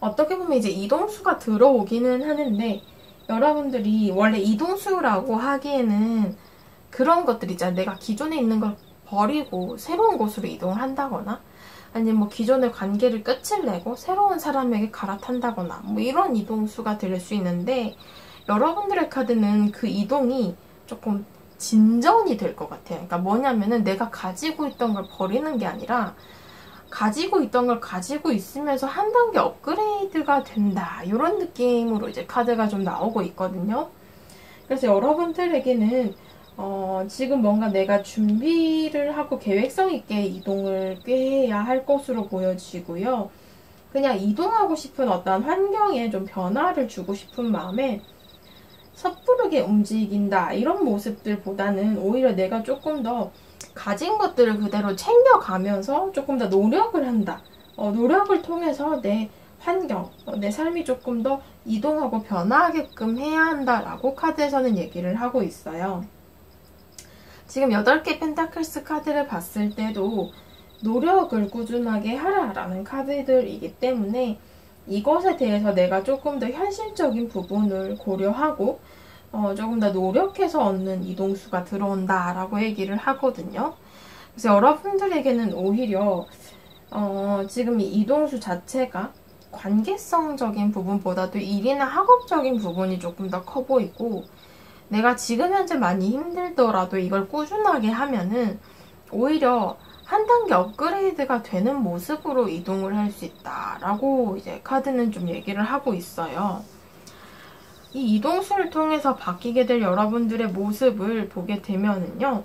어떻게 보면 이제 이동수가 들어오기는 하는데 여러분들이 원래 이동수라고 하기에는 그런 것들 있잖아요. 내가 기존에 있는 걸 버리고 새로운 곳으로 이동을 한다거나 아니면 뭐 기존의 관계를 끝을 내고 새로운 사람에게 갈아탄다거나 뭐 이런 이동수가 될 수 있는데 여러분들의 카드는 그 이동이 조금 진전이 될 것 같아요. 그러니까 뭐냐면은 내가 가지고 있던 걸 버리는 게 아니라 가지고 있던 걸 가지고 있으면서 한 단계 업그레이드가 된다. 이런 느낌으로 이제 카드가 좀 나오고 있거든요. 그래서 여러분들에게는 지금 뭔가 내가 준비를 하고 계획성 있게 이동을 꾀해야 할 것으로 보여지고요. 그냥 이동하고 싶은 어떤 환경에 좀 변화를 주고 싶은 마음에 섣부르게 움직인다 이런 모습들보다는 오히려 내가 조금 더 가진 것들을 그대로 챙겨가면서 조금 더 노력을 한다. 노력을 통해서 내 환경, 내 삶이 조금 더 이동하고 변화하게끔 해야 한다라고 카드에서는 얘기를 하고 있어요. 지금 8개 펜타클스 카드를 봤을 때도 노력을 꾸준하게 하라라는 카드들이기 때문에 이것에 대해서 내가 조금 더 현실적인 부분을 고려하고 조금 더 노력해서 얻는 이동수가 들어온다라고 얘기를 하거든요. 그래서 여러분들에게는 오히려 지금 이 이동수 자체가 관계성적인 부분보다도 일이나 학업적인 부분이 조금 더 커 보이고 내가 지금 현재 많이 힘들더라도 이걸 꾸준하게 하면은 오히려 한 단계 업그레이드가 되는 모습으로 이동을 할 수 있다라고 이제 카드는 좀 얘기를 하고 있어요. 이 이동수를 통해서 바뀌게 될 여러분들의 모습을 보게 되면은요.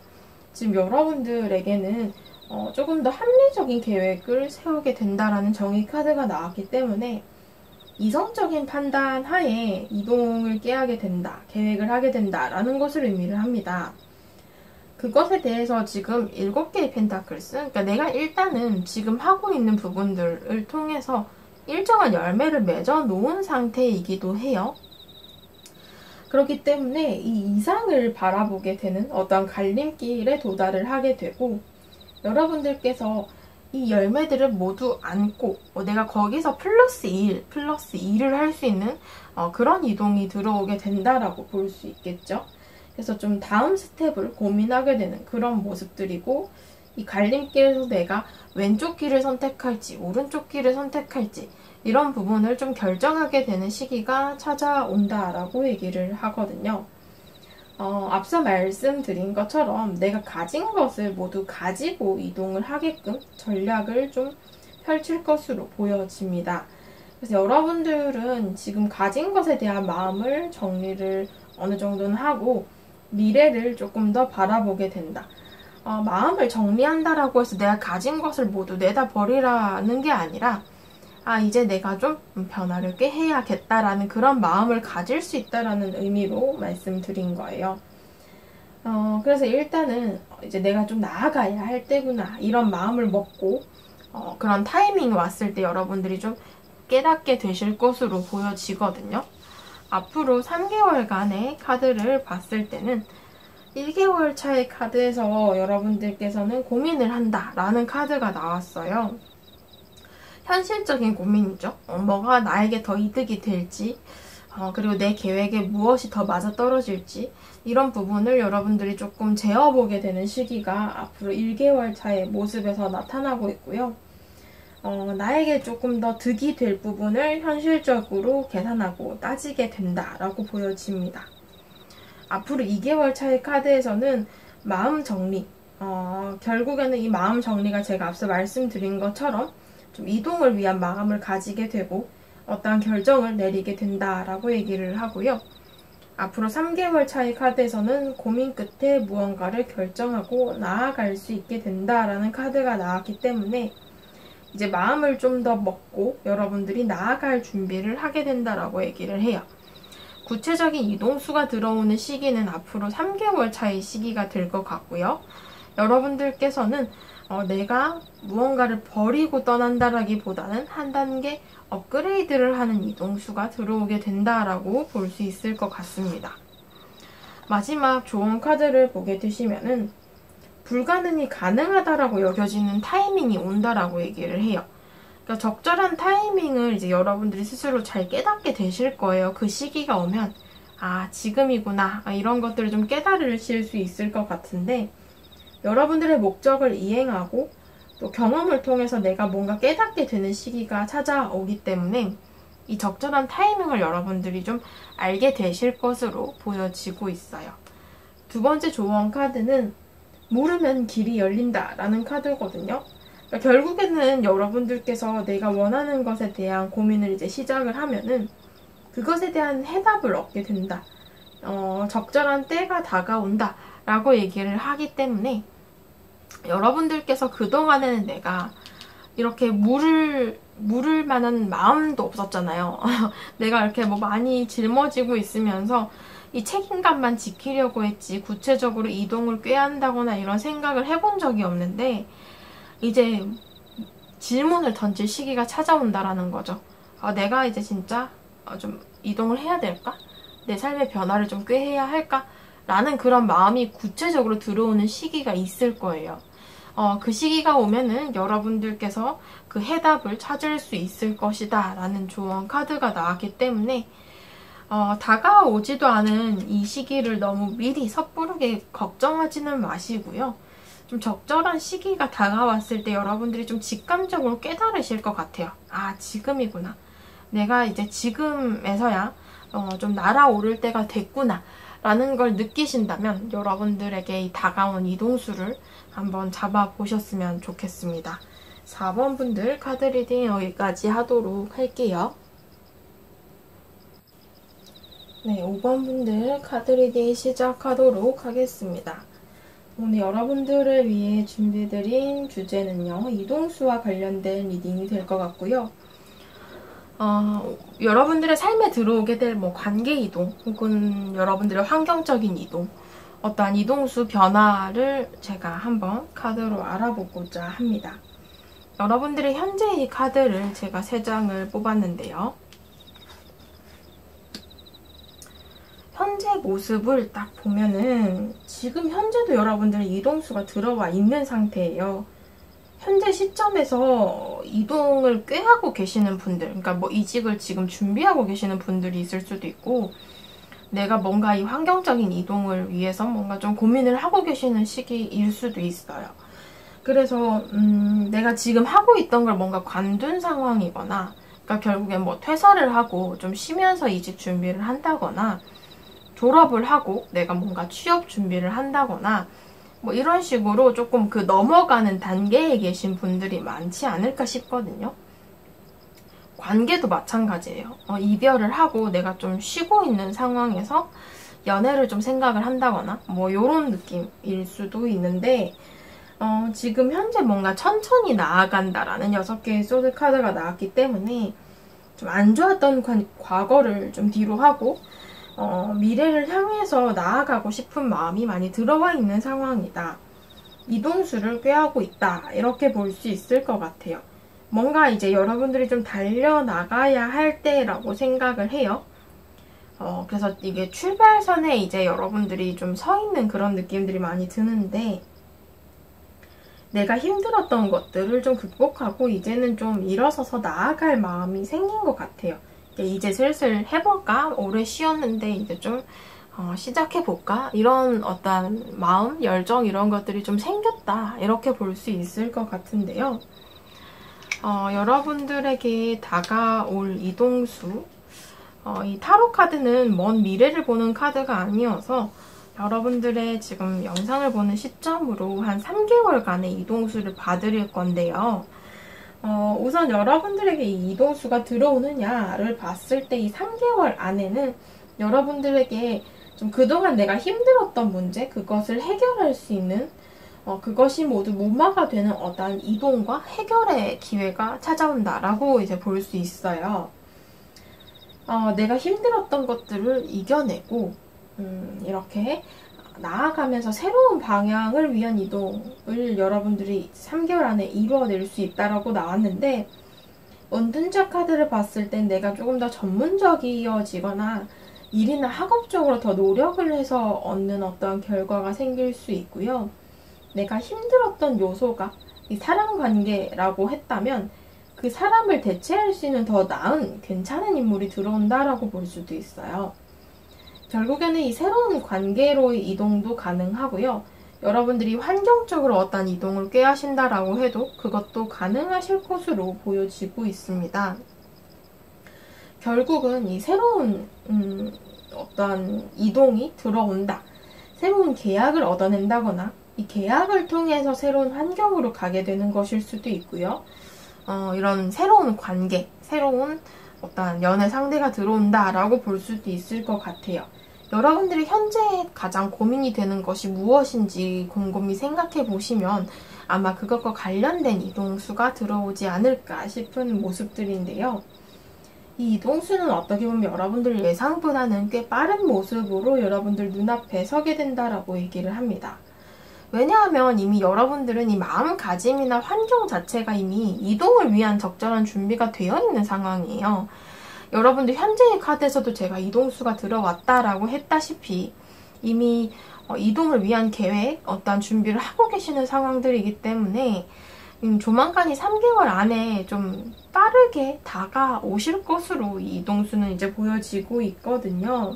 지금 여러분들에게는 조금 더 합리적인 계획을 세우게 된다라는 정의 카드가 나왔기 때문에 이성적인 판단 하에 이동을 깨하게 된다, 계획을 하게 된다라는 것을 의미를 합니다. 그것에 대해서 지금 7개의 펜타클스, 그러니까 내가 일단은 지금 하고 있는 부분들을 통해서 일정한 열매를 맺어 놓은 상태이기도 해요. 그렇기 때문에 이 이상을 바라보게 되는 어떤 갈림길에 도달을 하게 되고 여러분들께서 이 열매들을 모두 안고 내가 거기서 플러스 2를 할 수 있는 그런 이동이 들어오게 된다라고 볼 수 있겠죠. 그래서 좀 다음 스텝을 고민하게 되는 그런 모습들이고, 이 갈림길에서 내가 왼쪽 길을 선택할지 오른쪽 길을 선택할지 이런 부분을 좀 결정하게 되는 시기가 찾아온다라고 얘기를 하거든요. 앞서 말씀드린 것처럼 내가 가진 것을 모두 가지고 이동을 하게끔 전략을 좀 펼칠 것으로 보여집니다. 그래서 여러분들은 지금 가진 것에 대한 마음을 정리를 어느 정도는 하고 미래를 조금 더 바라보게 된다. 마음을 정리한다라고 해서 내가 가진 것을 모두 내다 버리라는 게 아니라 이제 내가 좀 변화를 꾀해야겠다라는 그런 마음을 가질 수 있다라는 의미로 말씀드린 거예요. 그래서 일단은 이제 내가 좀 나아가야 할 때구나 이런 마음을 먹고 그런 타이밍이 왔을 때 여러분들이 좀 깨닫게 되실 것으로 보여지거든요. 앞으로 3개월간의 카드를 봤을 때는 1개월 차의 카드에서 여러분들께서는 고민을 한다라는 카드가 나왔어요. 현실적인 고민이죠. 뭐가 나에게 더 이득이 될지, 그리고 내 계획에 무엇이 더 맞아떨어질지 이런 부분을 여러분들이 조금 재어보게 되는 시기가 앞으로 1개월 차의 모습에서 나타나고 있고요. 나에게 조금 더 득이 될 부분을 현실적으로 계산하고 따지게 된다라고 보여집니다. 앞으로 2개월 차의 카드에서는 마음 정리, 결국에는 이 마음 정리가 제가 앞서 말씀드린 것처럼 좀 이동을 위한 마음을 가지게 되고 어떠한 결정을 내리게 된다라고 얘기를 하고요. 앞으로 3개월 차의 카드에서는 고민 끝에 무언가를 결정하고 나아갈 수 있게 된다라는 카드가 나왔기 때문에 이제 마음을 좀 더 먹고 여러분들이 나아갈 준비를 하게 된다라고 얘기를 해요. 구체적인 이동수가 들어오는 시기는 앞으로 3개월 차의 시기가 될 것 같고요. 여러분들께서는 내가 무언가를 버리고 떠난다라기보다는 한 단계 업그레이드를 하는 이동수가 들어오게 된다라고 볼 수 있을 것 같습니다. 마지막 조언 카드를 보게 되시면은 불가능이 가능하다라고 여겨지는 타이밍이 온다라고 얘기를 해요. 그러니까 적절한 타이밍을 이제 여러분들이 스스로 잘 깨닫게 되실 거예요. 그 시기가 오면 지금이구나 이런 것들을 좀 깨달으실 수 있을 것 같은데, 여러분들의 목적을 이행하고 또 경험을 통해서 내가 뭔가 깨닫게 되는 시기가 찾아오기 때문에 이 적절한 타이밍을 여러분들이 좀 알게 되실 것으로 보여지고 있어요. 두 번째 조언 카드는 물으면 길이 열린다라는 카드거든요. 그러니까 결국에는 여러분들께서 내가 원하는 것에 대한 고민을 이제 시작을 하면은 그것에 대한 해답을 얻게 된다. 적절한 때가 다가온다 라고 얘기를 하기 때문에 여러분들께서 그동안에는 내가 이렇게 물을 만한 마음도 없었잖아요. 내가 이렇게 많이 짊어지고 있으면서 이 책임감만 지키려고 했지 구체적으로 이동을 꾀한다거나 이런 생각을 해본 적이 없는데, 이제 질문을 던질 시기가 찾아온다라는 거죠. 내가 이제 진짜 좀 이동을 해야 될까? 내 삶의 변화를 좀 꾀해야 할까? 라는 그런 마음이 구체적으로 들어오는 시기가 있을 거예요. 그 시기가 오면은 여러분들께서 그 해답을 찾을 수 있을 것이다 라는 조언 카드가 나왔기 때문에 다가오지도 않은 이 시기를 너무 미리 섣부르게 걱정하지는 마시고요. 좀 적절한 시기가 다가왔을 때 여러분들이 좀 직감적으로 깨달으실 것 같아요. 지금이구나. 내가 이제 지금에서야 좀 날아오를 때가 됐구나 라는 걸 느끼신다면 여러분들에게 이 다가온 이동수를 한번 잡아보셨으면 좋겠습니다. 4번 분들 카드 리딩 여기까지 하도록 할게요. 네, 5번 분들 카드 리딩 시작하도록 하겠습니다. 오늘 여러분들을 위해 준비해드린 주제는요, 이동수와 관련된 리딩이 될 것 같고요. 여러분들의 삶에 들어오게 될 관계 이동 혹은 여러분들의 환경적인 이동, 어떠한 이동수 변화를 제가 한번 카드로 알아보고자 합니다. 여러분들의 현재의 카드를 제가 3장을 뽑았는데요. 현재 모습을 딱 보면은 지금 현재도 여러분들의 이동수가 들어와 있는 상태예요. 현재 시점에서 이동을 꾀하고 계시는 분들, 그러니까 뭐 이직을 지금 준비하고 계시는 분들이 있을 수도 있고, 내가 뭔가 이 환경적인 이동을 위해서 뭔가 좀 고민을 하고 계시는 시기일 수도 있어요. 그래서 내가 지금 하고 있던 걸 뭔가 관둔 상황이거나, 그러니까 결국엔 뭐 퇴사를 하고 좀 쉬면서 이직 준비를 한다거나, 졸업을 하고 내가 뭔가 취업 준비를 한다거나, 뭐 이런 식으로 조금 그 넘어가는 단계에 계신 분들이 많지 않을까 싶거든요. 관계도 마찬가지예요. 이별을 하고 내가 좀 쉬고 있는 상황에서 연애를 좀 생각을 한다거나 뭐 이런 느낌일 수도 있는데, 지금 현재 뭔가 천천히 나아간다라는 6개의 소드 카드가 나왔기 때문에 좀 안 좋았던 과거를 좀 뒤로 하고 미래를 향해서 나아가고 싶은 마음이 많이 들어와 있는 상황이다. 이동수를 꾀하고 있다. 이렇게 볼 수 있을 것 같아요. 뭔가 이제 여러분들이 좀 달려나가야 할 때라고 생각을 해요. 그래서 이게 출발선에 이제 여러분들이 좀 서 있는 그런 느낌들이 많이 드는데, 내가 힘들었던 것들을 좀 극복하고 이제는 좀 일어서서 나아갈 마음이 생긴 것 같아요. 이제 슬슬 해볼까? 오래 쉬었는데 이제 좀 시작해볼까? 이런 어떤 마음, 열정 이런 것들이 좀 생겼다. 이렇게 볼 수 있을 것 같은데요. 여러분들에게 다가올 이동수, 이 타로 카드는 먼 미래를 보는 카드가 아니어서 여러분들의 지금 영상을 보는 시점으로 한 3개월간의 이동수를 봐드릴 건데요. 우선 여러분들에게 이 이동수가 들어오느냐를 봤을 때 이 3개월 안에는 여러분들에게 좀 그동안 내가 힘들었던 문제, 그것을 해결할 수 있는 그것이 모두 무마가 되는 어떤 이동과 해결의 기회가 찾아온다라고 이제 볼 수 있어요. 내가 힘들었던 것들을 이겨내고 이렇게 나아가면서 새로운 방향을 위한 이동을 여러분들이 3개월 안에 이루어낼 수 있다라고 나왔는데, 은둔자 카드를 봤을 땐 내가 조금 더 전문적이어지거나 일이나 학업적으로 더 노력을 해서 얻는 어떤 결과가 생길 수 있고요. 내가 힘들었던 요소가 이 사람관계라고 했다면 그 사람을 대체할 수 있는 더 나은 괜찮은 인물이 들어온다라고 볼 수도 있어요. 결국에는 이 새로운 관계로의 이동도 가능하고요. 여러분들이 환경적으로 어떤 이동을 꾀하신다라고 해도 그것도 가능하실 것으로 보여지고 있습니다. 결국은 이 새로운 어떤 이동이 들어온다. 새로운 계약을 얻어낸다거나 이 계약을 통해서 새로운 환경으로 가게 되는 것일 수도 있고요. 이런 새로운 관계, 새로운 어떤 연애 상대가 들어온다라고 볼 수도 있을 것 같아요. 여러분들이 현재 가장 고민이 되는 것이 무엇인지 곰곰이 생각해 보시면 아마 그것과 관련된 이동수가 들어오지 않을까 싶은 모습들인데요. 이 이동수는 어떻게 보면 여러분들 예상보다는 꽤 빠른 모습으로 여러분들 눈앞에 서게 된다라고 얘기를 합니다. 왜냐하면 이미 여러분들은 이 마음가짐이나 환경 자체가 이미 이동을 위한 적절한 준비가 되어 있는 상황이에요. 여러분들 현재의 카드에서도 제가 이동수가 들어왔다라고 했다시피 이미 이동을 위한 계획, 어떤 준비를 하고 계시는 상황들이기 때문에 조만간이 3개월 안에 좀 빠르게 다가오실 것으로 이 이동수는 이제 보여지고 있거든요.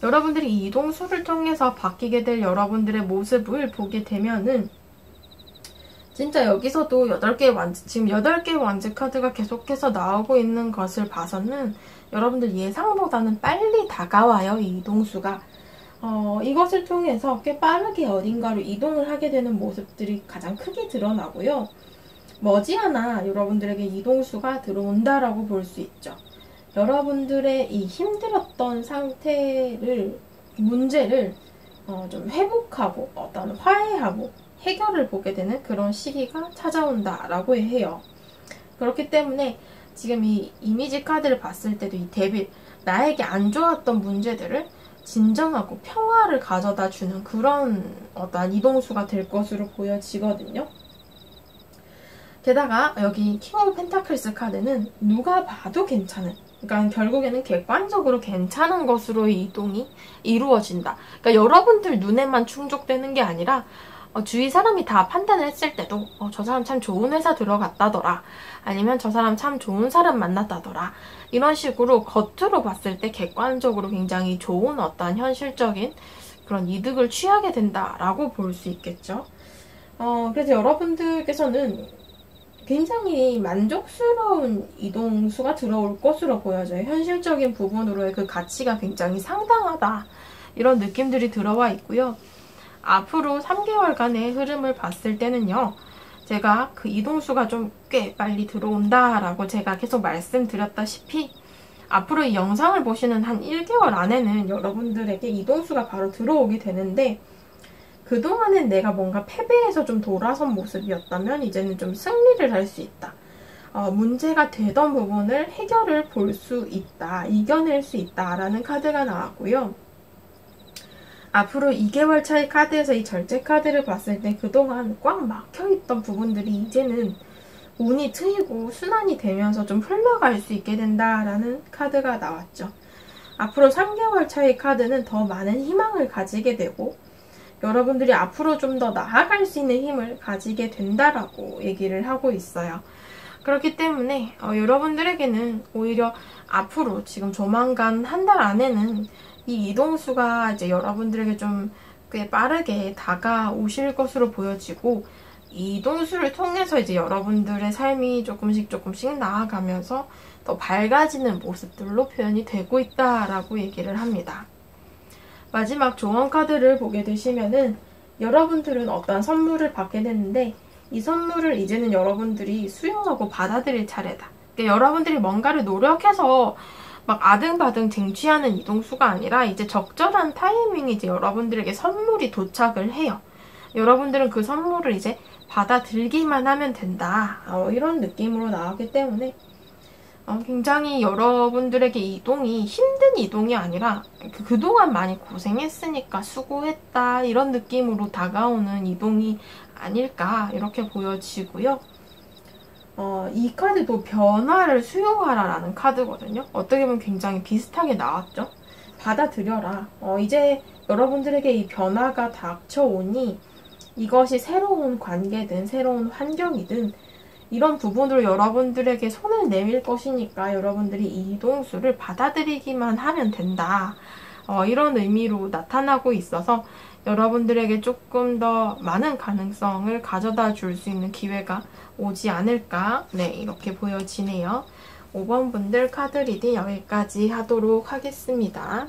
여러분들이 이 이동수를 통해서 바뀌게 될 여러분들의 모습을 보게 되면은 진짜 여기서도 8개의 완즈, 지금 8개의 완즈 카드가 계속해서 나오고 있는 것을 봐서는 여러분들 예상보다는 빨리 다가와요, 이 이동수가. 이것을 통해서 꽤 빠르게 어딘가로 이동을 하게 되는 모습들이 가장 크게 드러나고요. 머지않아 여러분들에게 이동수가 들어온다라고 볼 수 있죠. 여러분들의 이 힘들었던 상태를, 문제를 좀 회복하고 어떤 화해하고 해결을 보게 되는 그런 시기가 찾아온다라고 해요. 그렇기 때문에 지금 이 이미지 카드를 봤을 때도 이 데빌, 나에게 안 좋았던 문제들을 진정하고 평화를 가져다 주는 그런 어떤 이동수가 될 것으로 보여지거든요. 게다가 여기 킹 오브 펜타클스 카드는 누가 봐도 괜찮은, 그러니까 결국에는 객관적으로 괜찮은 것으로 이 이동이 이루어진다. 그러니까 여러분들 눈에만 충족되는 게 아니라 주위 사람이 다 판단을 했을 때도 저 사람 참 좋은 회사 들어갔다더라, 아니면 저 사람 참 좋은 사람 만났다더라, 이런 식으로 겉으로 봤을 때 객관적으로 굉장히 좋은 어떤 현실적인 그런 이득을 취하게 된다라고 볼 수 있겠죠. 그래서 여러분들께서는 굉장히 만족스러운 이동수가 들어올 것으로 보여져요. 현실적인 부분으로의 그 가치가 굉장히 상당하다, 이런 느낌들이 들어와 있고요. 앞으로 3개월간의 흐름을 봤을 때는요, 제가 그 이동수가 좀 꽤 빨리 들어온다라고 제가 계속 말씀드렸다시피 앞으로 이 영상을 보시는 한 1개월 안에는 여러분들에게 이동수가 바로 들어오게 되는데, 그동안은 내가 뭔가 패배해서 좀 돌아선 모습이었다면 이제는 좀 승리를 할 수 있다. 문제가 되던 부분을 해결을 볼 수 있다, 이겨낼 수 있다라는 카드가 나왔고요. 앞으로 2개월 차이 카드에서 이 절제 카드를 봤을 때 그동안 꽉 막혀있던 부분들이 이제는 운이 트이고 순환이 되면서 좀 흘러갈 수 있게 된다라는 카드가 나왔죠. 앞으로 3개월 차이 카드는 더 많은 희망을 가지게 되고 여러분들이 앞으로 좀 더 나아갈 수 있는 힘을 가지게 된다라고 얘기를 하고 있어요. 그렇기 때문에 여러분들에게는 오히려 앞으로 지금 조만간 한 달 안에는 이 이동수가 이제 여러분들에게 좀 꽤 빠르게 다가오실 것으로 보여지고, 이 이동수를 통해서 이제 여러분들의 삶이 조금씩 나아가면서 더 밝아지는 모습들로 표현이 되고 있다라고 얘기를 합니다. 마지막 조언 카드를 보게 되시면은 여러분들은 어떠한 선물을 받게 되는데 이 선물을 이제는 여러분들이 수용하고 받아들일 차례다. 그러니까 여러분들이 뭔가를 노력해서 막 아등바등 쟁취하는 이동수가 아니라 이제 적절한 타이밍이 이제 여러분들에게 선물이 도착을 해요. 여러분들은 그 선물을 이제 받아들기만 하면 된다. 이런 느낌으로 나왔기 때문에 굉장히 여러분들에게 이동이 힘든 이동이 아니라 그동안 많이 고생했으니까 수고했다, 이런 느낌으로 다가오는 이동이 아닐까 이렇게 보여지고요. 이 카드도 변화를 수용하라라는 카드거든요. 어떻게 보면 굉장히 비슷하게 나왔죠. 받아들여라. 이제 여러분들에게 이 변화가 닥쳐오니 이것이 새로운 관계든 새로운 환경이든 이런 부분으로 여러분들에게 손을 내밀 것이니까 여러분들이 이 이동수를 받아들이기만 하면 된다. 이런 의미로 나타나고 있어서 여러분들에게 조금 더 많은 가능성을 가져다 줄 수 있는 기회가 오지 않을까, 네, 이렇게 보여지네요. 5번 분들 카드 리딩 여기까지 하도록 하겠습니다.